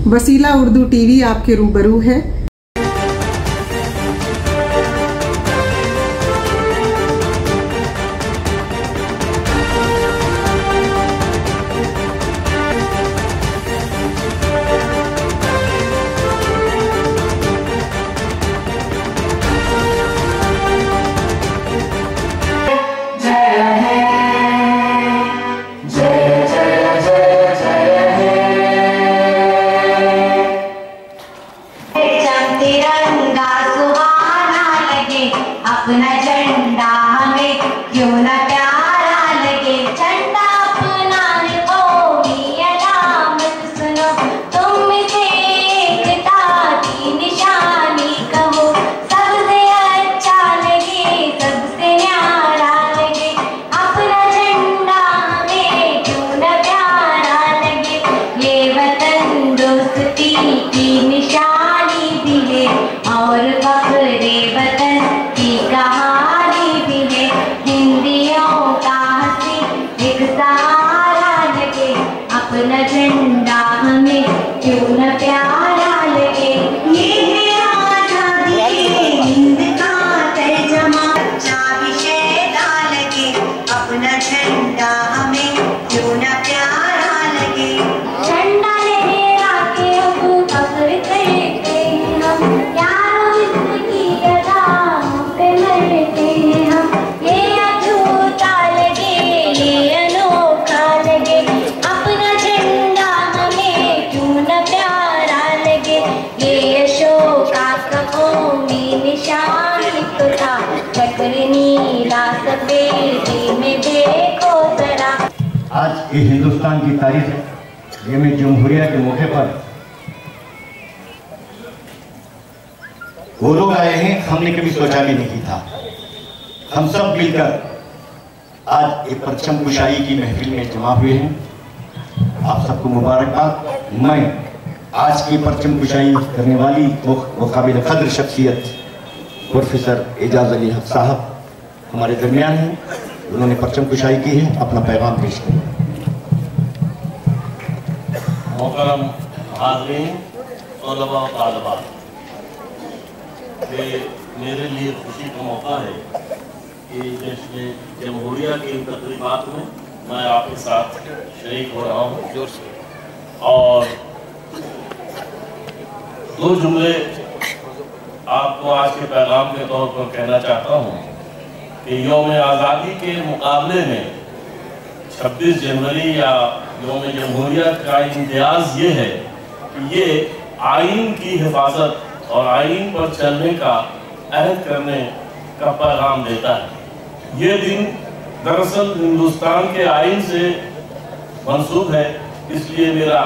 वसीला उर्दू टीवी आपके रूबरू है। अपना झंडा हमें क्यों न प्यारा लगे, झंडा अपना है कौमी अलामत सुनो, तुम से एकता की निशानी कहो, सबसे अच्छा लगे सबसे न्यारा लगे, अपना झंडा हमें क्यों न प्यारा लगे, ये वतन दोस्ती की निशानी भी है और फख्रे वतन की कहानी भी है, हिंदियों का हंसी एक सहारा लगे, अपना झंडा हमें क्यों न प्यारा लगे, ये है आजादी हिंद का तर्जमा, अच्छा विशेषता लगे, अपना झंडा हमें क्यों न प्यारा लगे, झंडा लहरा के अब फख्र करते हैं हम, यारों इसकी अदाओं पे मरते हैं हम, ये अछूता लगे ये अनोखा लगे, अपना झंडा हमें क्यों न प्यारा लगे, ये अशोका का कौमी निशान तो था, चक्र नीला सफेदी में देखो जरा। आज ये हिंदुस्तान की तारीख है, ये में जमहूरिया के मौके पर वो लोग आए हैं, हमने कभी सोचा भी नहीं था। हम सब मिलकर आज एक परचम कुशाई की महफिल में जमा हुए हैं। आप सबको मुबारकबाद। मैं आज की परचम कुशाई करने वाली वो काबिल कद्र शख्सियत प्रोफेसर एजाज अली हक साहब हमारे दरमियान हैं, उन्होंने परचम कुशाई की है, अपना पैगाम पेश किया। मोहतरम हाज़रीन तलबा व तालिबात, ये मेरे लिए खुशी का मौका है कि जश्न जमहूरिया की इन तक़रीबात में मैं आपके साथ शरीक हो रहा हूँ जोर से, और दो जुमले आपको आज के पैगाम के तौर पर कहना चाहता हूँ कि यौम आज़ादी के मुकाबले में 26 जनवरी या यौम जमहूरिया का इम्तियाज़ ये है कि ये आइन की हिफाजत और आइन पर चलने का अहद करने का पैगाम देता है। ये दिन दरअसल हिंदुस्तान के आइन से मंसूब है, इसलिए मेरा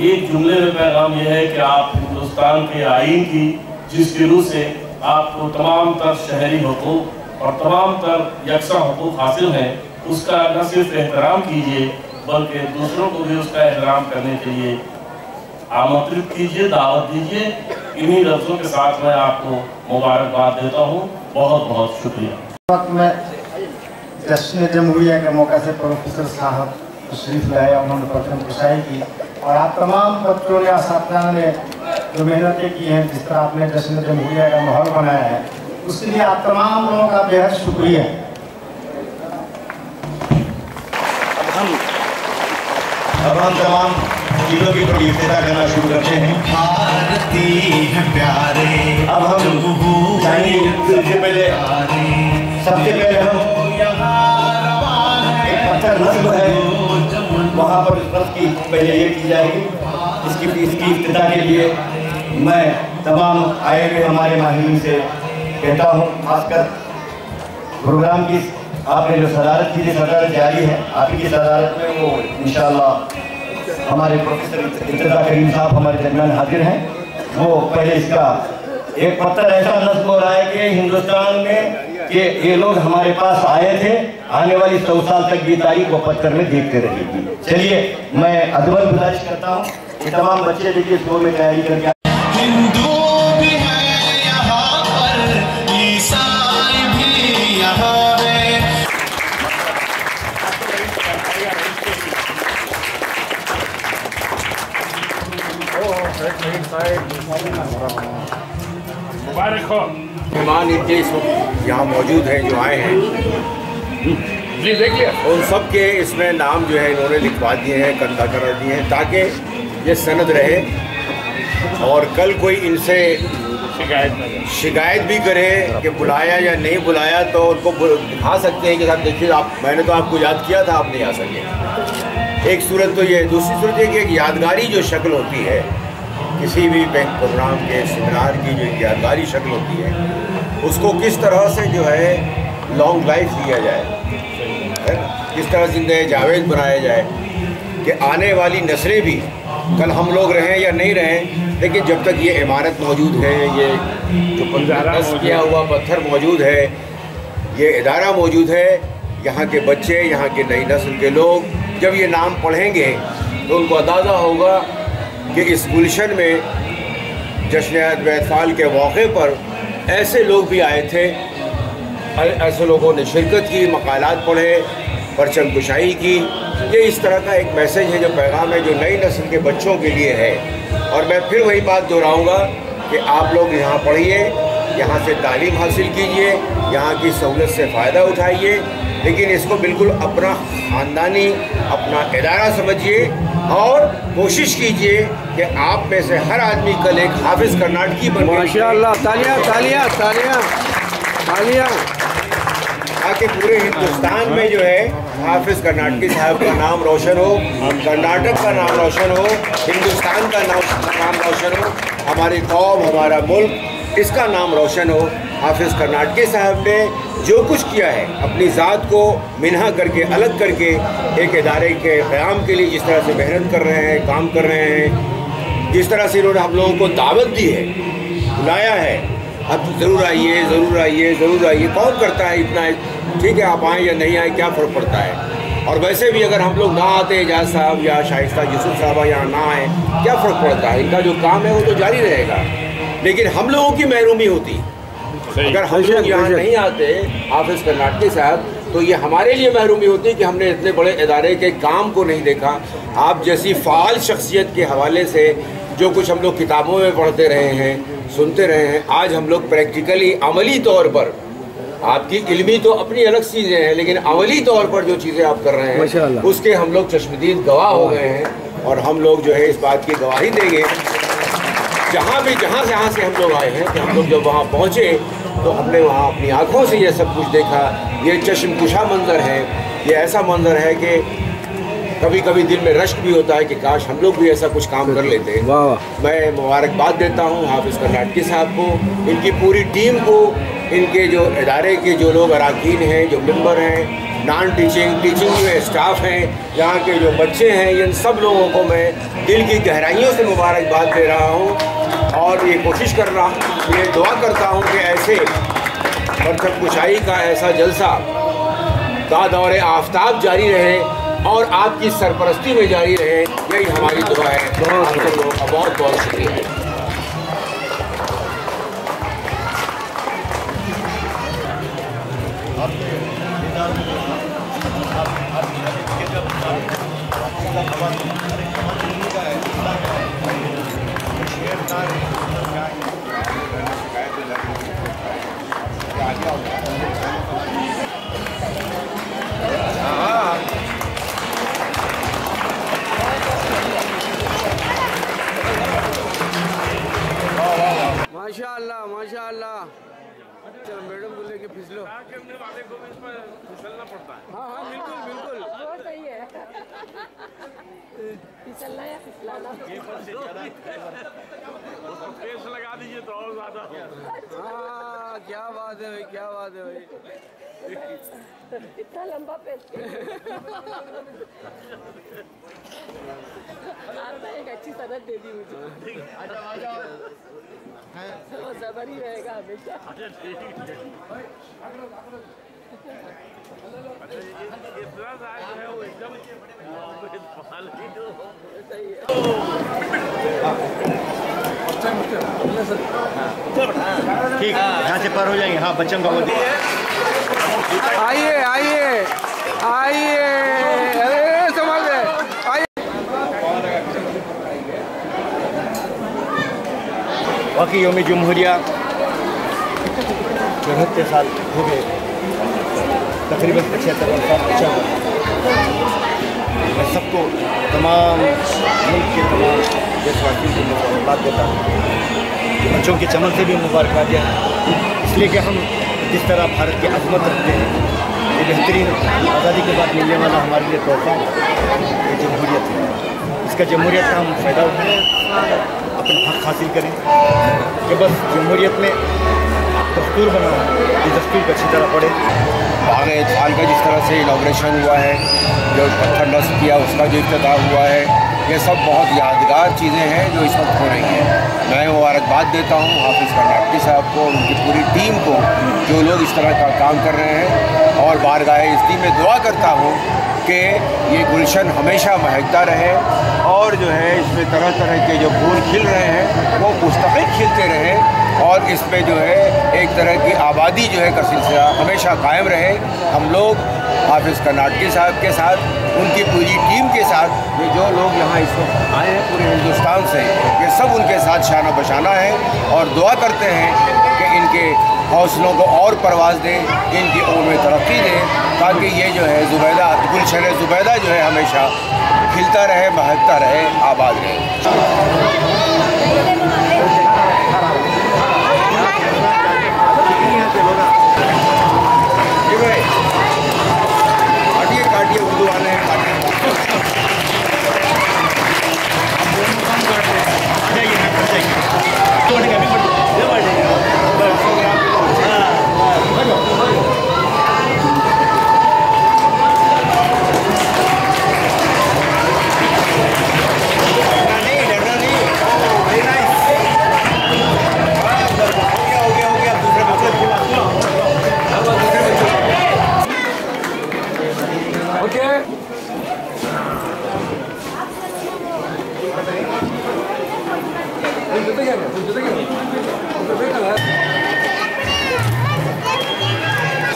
एक जुमले में पैगाम यह है कि आप हिंदुस्तान के आइन की जिसकी रूह से आपको तमाम तर शहरी हुकूक और तमाम तर यकसा हुकूक हासिल हैं, उसका न सिर्फ एहतराम कीजिए बल्कि दूसरों को भी उसका एहतराम करने के लिए आमंत्रित कीजिए, दावत दीजिए। इन्हीं लफ्ज़ों के साथ मैं आपको मुबारकबाद देता हूँ। बहुत बहुत शुक्रिया। वक्त में जश्न जमहूरिया के मौके से प्रोफेसर साहब तशरीफ लाए, उन्होंने परचम कुशाई की, और आप तमाम बच्चों या छात्रों ने जो मेहनतें की हैं, जिस तरह आपने जश्न जमहूरिया का माहौल बनाया है, उसके लिए आप तमाम लोगों का बेहद शुक्रिया। अब हम तमाम चीज़ों की थोड़ी इब्तिदा करना शुरू करते हैं। भारतीय है प्यारे, अब हम सबसे पहले हम एक पत्थर नस्ब है, वहाँ पर नस्ब की पहले ये की जाएगी। इसकी इब्तिदा के लिए मैं तमाम आए हुए हमारे माहिरीन से कहता हूँ, खासकर प्रोग्राम की आपने जो सदारत की, सदारत जारी है, आपकी सदारत में वो इंशाअल्लाह हमारे प्रोफेसर इब्तिदा करीम साहब हमारे दरमियान हाजिर हैं। वो पहले इसका एक पत्थर ऐसा नस्ब हो रहा है कि हिंदुस्तान में कि ये लोग हमारे पास आए थे, आने वाली 100 साल तक ये तारीख वो पत्थर में देखते रहेगी। चलिए मैं अदब गुजारिश करता हूँ कि तमाम बच्चे देखिए स्कूल में तैयारी करके हिंदू भी है यहाँ पर, ईसाई भी यहाँ है। मुबारक हो। मेहमान इनके इस वक्त यहाँ मौजूद हैं जो आए हैं, जी देखिए, उन सब के इसमें नाम जो है इन्होंने लिखवा दिए हैं, कंधा करा दिए हैं, ताकि ये सनद रहे और कल कोई इनसे शिकायत भी करे कि बुलाया या नहीं बुलाया तो उनको दिखा सकते हैं कि साहब देखिए आप, मैंने तो आपको याद किया था, आप नहीं आ सके। एक सूरत तो ये, दूसरी सूरत ये कि एक यादगारी जो शक्ल होती है किसी भी प्रोग्राम के, सेमिनार की जो यादगारी शक्ल होती है, उसको किस तरह से जो है लॉन्ग लाइफ दिया जाए, किस तरह जिंदगी जावेद बनाया जाए कि आने वाली नस्लें भी, कल हम लोग रहें या नहीं रहें, लेकिन जब तक ये इमारत मौजूद है, ये जो नस्ब किया हुआ पत्थर मौजूद है, ये इदारा मौजूद है, यहाँ के बच्चे, यहाँ के नई नस्ल के लोग जब ये नाम पढ़ेंगे तो उनको अंदाज़ा होगा कि इस गुलशन में जश्न बैतफाल के मौके पर ऐसे लोग भी आए थे, ऐसे लोगों ने शिरकत की, मकालात पढ़े, परचम कुशाई की। ये इस तरह का एक मैसेज है, जो पैगाम है, जो नई नस्ल के बच्चों के लिए है। और मैं फिर वही बात दोहराऊंगा कि आप लोग यहाँ पढ़िए, यहाँ से तालीम हासिल कीजिए, यहाँ की सहूलत से फ़ायदा उठाइए, लेकिन इसको बिल्कुल अपना ख़ानदानी, अपना इदारा समझिए और कोशिश कीजिए कि आप में से हर आदमी कल एक हाफिज़ कर्नाटकी बन गए। माशाअल्लाह, तालियां तालियां तालियां तालियां। ताकि पूरे हिंदुस्तान में जो है हाफिज़ कर्नाटकी साहब का नाम रोशन हो, कर्नाटक का नाम रोशन हो, हिंदुस्तान का नाम रोशन हो, हमारी कौम, हमारा मुल्क, इसका नाम रोशन हो। हाफिज़ कर्नाटकी साहब ने जो कुछ किया है, अपनी ज़ात को मिन्हा करके, अलग करके, एक इदारे के क़याम के लिए जिस तरह से मेहनत कर रहे हैं, काम कर रहे हैं, जिस तरह से इन्होंने हम लोगों को दावत दी है, बुलाया है, अब ज़रूर आइए, ज़रूर आइए, ज़रूर आइए। कौन करता है इतना? ठीक है, आप आएँ या नहीं आएँ, क्या फ़र्क पड़ता है? और वैसे भी अगर हम लोग ना आते, एजाज साहब या शाइस्ता यूसुफ साहबा यहाँ ना आए, क्या फ़र्क पड़ता है? इनका जो काम है वो तो जारी रहेगा, लेकिन हम लोगों की महरूमी होती। अगर हम लोग यहाँ नहीं आते, हाफिज़ कर्नाटकी साहब, तो ये हमारे लिए महरूमी होती कि हमने इतने बड़े इदारे के काम को नहीं देखा। आप जैसी फ़ाल शख्सियत के हवाले से जो कुछ हम लोग किताबों में पढ़ते रहे हैं, सुनते रहे हैं, आज हम लोग प्रैक्टिकली, अमली तौर पर, आपकी इल्मी तो अपनी अलग चीज़ें हैं, लेकिन अमली तौर पर जो चीज़ें आप कर रहे हैं उसके हम लोग चश्मदीद गवाह हो गए हैं। और हम लोग जो है इस बात की गवाही देंगे, जहाँ से हम लोग आए हैं, कि हम लोग जब वहाँ पहुँचे तो हमने वहाँ अपनी आँखों से ये सब कुछ देखा। ये चश्मकुशा मंज़र है, ये ऐसा मंज़र है कि कभी कभी दिल में रश्क भी होता है कि काश हम लोग भी ऐसा कुछ काम कर लेते। मैं मुबारकबाद देता हूँ हाफिज़ कर्नाटकी साहब को, इनकी पूरी टीम को, इनके जो इदारे के जो लोग अरकान हैं, जो मेंबर हैं, नॉन टीचिंग, टीचिंग में स्टाफ हैं, यहाँ के जो बच्चे हैं, इन सब लोगों को मैं दिल की गहराइयों से मुबारकबाद दे रहा हूँ। और ये कोशिश कर रहा हूँ, ये दुआ करता हूँ कि ऐसे परचम कुशाई का ऐसा जलसा दौरे आफ्ताब जारी रहे और आपकी सरपरस्ती में जारी रहे, यही हमारी दुआ है। आप लोगों का बहुत बहुत शुक्रिया। माशाअल्लाह माशाअल्लाह। चलो मैडम को लेके फिसलो। फिसलना पड़ता है। हाँ हाँ बिल्कुल बिल्कुल। वो सही है। फिसलना या फिसलाना। पेस लगा दीजिए तो और ज़्यादा। हाँ क्या बात है भाई, क्या बात है भाई। इतना लंबा पेस। आपने एक अच्छी सनद दे दी मुझे। वो ज़बर ही रहेगा हमेशा। अच्छा ठीक है। इतना सारा है वो एकदम सही है। ठीक, यहाँ से पार हो जाएंगे। हाँ, बच्चों का वो आइए आइए आइए, अरे संभाल आइए। बाकी योम जमहूरिया 74 साल हो गए, तकरीबन 75 साल अच्छा हुआ। मैं सबको, तमाम मुल्क के तमाम देशवासियों को मुबारकबाद देता हूँ। बच्चों के चमन से भी मुबारकबाद दिया, इसलिए कि हम जिस तरह भारत की अजमत रखते हैं, ये बेहतरीन आज़ादी के बाद मिलने वाला हमारे लिए तोहफा ये जमहूरियत है। इसका जमहूरियत का हम फ़ायदा उठाएं, अपना हक हासिल करें कि बस जमहूरियत में दस्तूर बना है, ये दस्तूर को अच्छी तरह पढ़े। बाग़ इत्फ़ाक़ का जिस तरह से इनाग्रेशन हुआ है, जो पत्थर नस्ब किया उसका जो इफ्तिताह हुआ है, ये सब बहुत यादगार चीज़ें हैं जो इस वक्त हो रही हैं। मैं मुबारकबाद देता हूँ हाफिज़ कर्नाटकी साहब को, उनकी पूरी टीम को, जो लोग इस तरह का काम कर रहे हैं, और बारगाह इज़्ज़त में दुआ करता हूँ कि ये गुलशन हमेशा महकता रहे और जो है इसमें तरह तरह के जो फूल खिल रहे हैं वो मुस्तक़िल खिलते रहें, और इसमें जो है एक तरह की आबादी जो है का सिलसिला हमेशा कायम रहे। हम लोग हाफिज़ कर्नाटकी साहब के साथ, उनकी पूरी टीम के साथ, ये जो लोग यहाँ इस वक्त आए हैं पूरे हिंदुस्तान से, ये सब उनके साथ शाना बशाना है, और दुआ करते हैं कि इनके हौसलों को और परवाज़ दें, इनकी उम्र में तरक्की दें, ताकि ये जो है ज़ुबैदा, गुलशन ज़ुबैदा जो है हमेशा खिलता रहे, महकता रहे, आबाद रहे। काटिए उर्दू वाले हैं,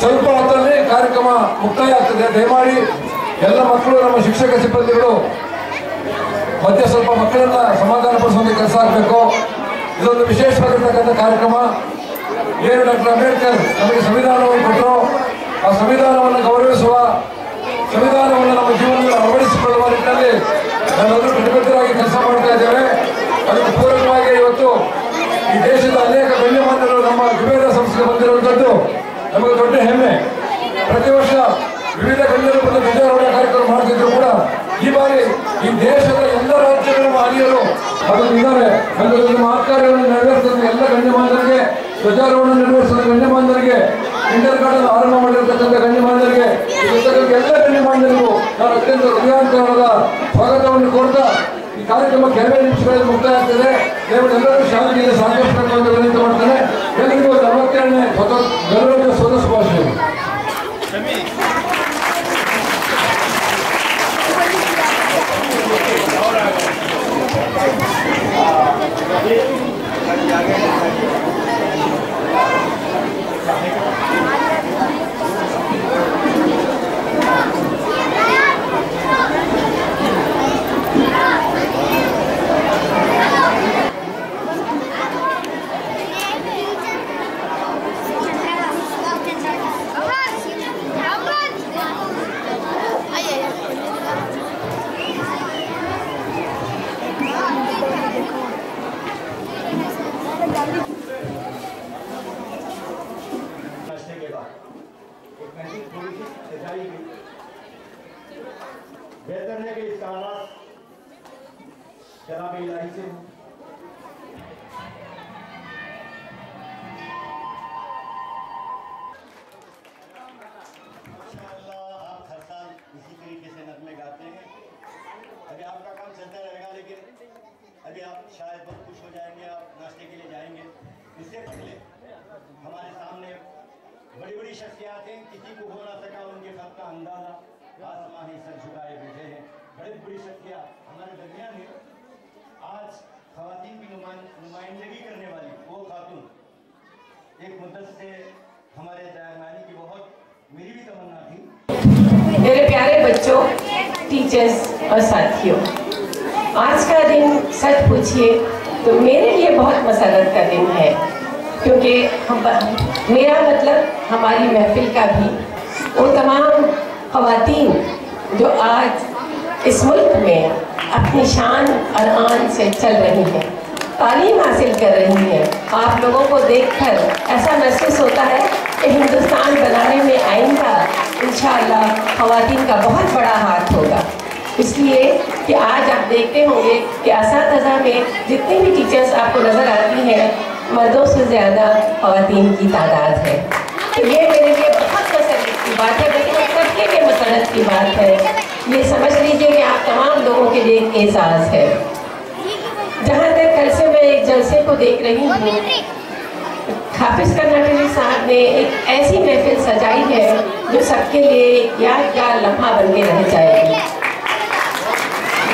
ಸ್ವಲ್ಪ ಹೊತ್ತಲ್ಲಿ ಕಾರ್ಯಕ್ರಮ ಮುಕ್ತಾಯ ಆಗ್ತದೆ. ದಯಮಾಡಿ ಎಲ್ಲ ಮಕ್ಕಳು, ನಮ್ಮ ಶಿಕ್ಷಕ ಸಿಬ್ಬಂದಿಗಳು ಮಧ್ಯೆ ಸ್ವಲ್ಪ ಮಕ್ಕಳನ್ನ ಸಮಾಧಾನ ಪಡಿಸುವಂಥ ಕೆಲಸ ಆಗಬೇಕು. ಇದೊಂದು ವಿಶೇಷವಾಗಿರ್ತಕ್ಕಂಥ ಕಾರ್ಯಕ್ರಮ. ಏನು ಡಾಕ್ಟರ್ ಅಂಬೇಡ್ಕರ್ ನಮಗೆ ಸಂವಿಧಾನವನ್ನು ಕೊಟ್ಟರು, ಆ ಸಂವಿಧಾನವನ್ನು ಗೌರವಿಸುವ, ಸಂವಿಧಾನವನ್ನು ನಮ್ಮ ಜೀವನದಲ್ಲಿ ಅಳವಡಿಸಿಕೊಳ್ಳುವ ನಿಟ್ಟಿನಲ್ಲಿ ನಾವೆಲ್ಲರೂ ಕಟಿಬದ್ಧರಾಗಿ ಕೆಲಸ ಮಾಡ್ತಾ ಇದ್ದೇವೆ. ಅದಕ್ಕೆ ಪೂರಕವಾಗಿ ಇವತ್ತು ಈ ದೇಶದ ಅನೇಕ ಗಣ್ಯಮಾನ್ಯರು ನಮ್ಮ ಝುಬೇದಾ ಸಂಸ್ಥೆಗೆ ಬಂದಿರುವಂಥದ್ದು ನಮಗೆ ದೊಡ್ಡ ಹೆಮ್ಮೆ. ಪ್ರತಿ ವರ್ಷ ವಿವಿಧ ಗಣ್ಯರು ಬಂದು ಧ್ವಜಾರೋಹಣ ಕಾರ್ಯಕ್ರಮ ಮಾಡ್ತಿದ್ರು ಕೂಡ ಈ ಬಾರಿ ಈ ದೇಶದ ಎಲ್ಲ ರಾಜ್ಯಗಳ ಮಾಲಿಯರು ಅದನ್ನು ಇದ್ದಾರೆ. ನಮ್ಮ ಕಾರ್ಯವನ್ನು ನೆರವೇರಿಸಿದ ಎಲ್ಲ ಗಣ್ಯಮಾನ್ಯರಿಗೆ, ಧ್ವಜಾರೋಹಣ ನೆರವೇರಿಸಿದ ಗಣ್ಯಮಾನ್ಯರಿಗೆ, ಇಂಟರ್ ಗಾರ್ಡನ್ ಆರಂಭ ಮಾಡಿರ್ತಕ್ಕಂಥ ಗಣ್ಯಮಾನ್ಯರಿಗೆ, ಎಲ್ಲ ಗಣ್ಯಮಾನ್ಯರಿಗೂ ನಾನು ಅತ್ಯಂತ ಹೃದಯಾಂತರದ ಸ್ವಾಗತವನ್ನು ಕೋರ್ತಾ ಈ ಕಾರ್ಯಕ್ರಮ ಕೆಲವೇ ನಿಮಿಷಗಳಲ್ಲಿ ಮುಕ್ತಾಯ ಆಗ್ತದೆ. ಎಲ್ಲರೂ ಶಾಂತಿಯಿಂದ ಸಾಕಷ್ಟು ವಿನಂತಿ ಮಾಡ್ತಾನೆ. ಎಲ್ಲರಿಗೂ 47ನೇ ಗಣರಾಜ್ಯೋತ್ಸವದ ಶುಭಾಶಯಗಳು. बेहतर है कि इसका आगाज जनाब इलाही से हो। आप हर साल इसी तरीके से नगमे गाते हैं। अभी आपका काम चलता रहेगा, लेकिन अभी आप शायद बहुत खुश हो जाएंगे, आप नाश्ते के लिए जाएंगे। इससे पहले हमारे सामने बड़ी बड़ी शख्सियात हैं, किसी को हो ना सका उनके खत का अंदाजा, आसमां ही सर झुकाए बैठे हैं। बड़ी बड़ी शख्सियात हमारे दरमियान है। आज ख़वातीन की नुमाइंदगी करने वाली वो खातून एक मुद्दत से हमारे दरमियानी की बहुत मेरी भी तमन्ना थी। मेरे प्यारे बच्चों, टीचर्स और साथियों, आज का दिन सच पूछिए तो तो मेरे लिए बहुत मसरत का दिन है, क्योंकि मेरा मतलब हमारी महफिल का भी वो तमाम ख़वातीन जो आज इस मुल्क में अपनी शान और आन से चल रही हैं, तालीम हासिल कर रही हैं। आप लोगों को देखकर ऐसा महसूस होता है कि हिंदुस्तान बनाने में आइंदा इंशाअल्लाह ख़वातीन का बहुत बड़ा हाथ होगा। इसलिए कि आज आप देखते होंगे कि असातिज़ा में जितनी भी टीचर्स आपको नज़र आती हैं, मर्दों से ज़्यादा ख़वातीन की तादाद है। तो ये मेरे लिए बहुत मसरत की बात है, बल्कि सबके लिए मसरत की बात है। ये समझ लीजिए कि आप तमाम लोगों के लिए एक एजाज़ है। जहाँ तक कल से मैं एक जलसे को देख रही हूँ, हाफिज़ कर्नाटकी साहब ने एक ऐसी महफिल सजाई है जो सबके लिए यादगार लम्हा बन के रह जाएगी।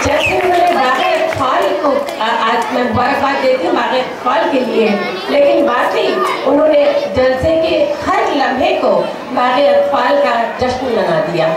जैसे उन्होंने बाग़े अत्फ़ाल को आज मैं मुबारकबाद देती हूँ बाग़े अत्फ़ाल के लिए, लेकिन बाकी उन्होंने जलसे के हर लम्हे को बाग़े अत्फ़ाल का जश्न मना दिया।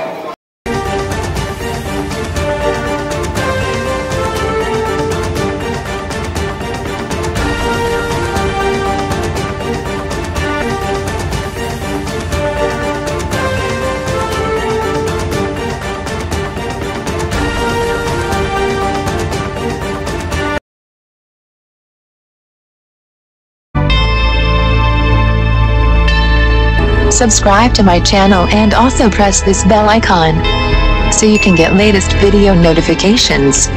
Subscribe to my channel and also press this bell icon so you can get latest video notifications.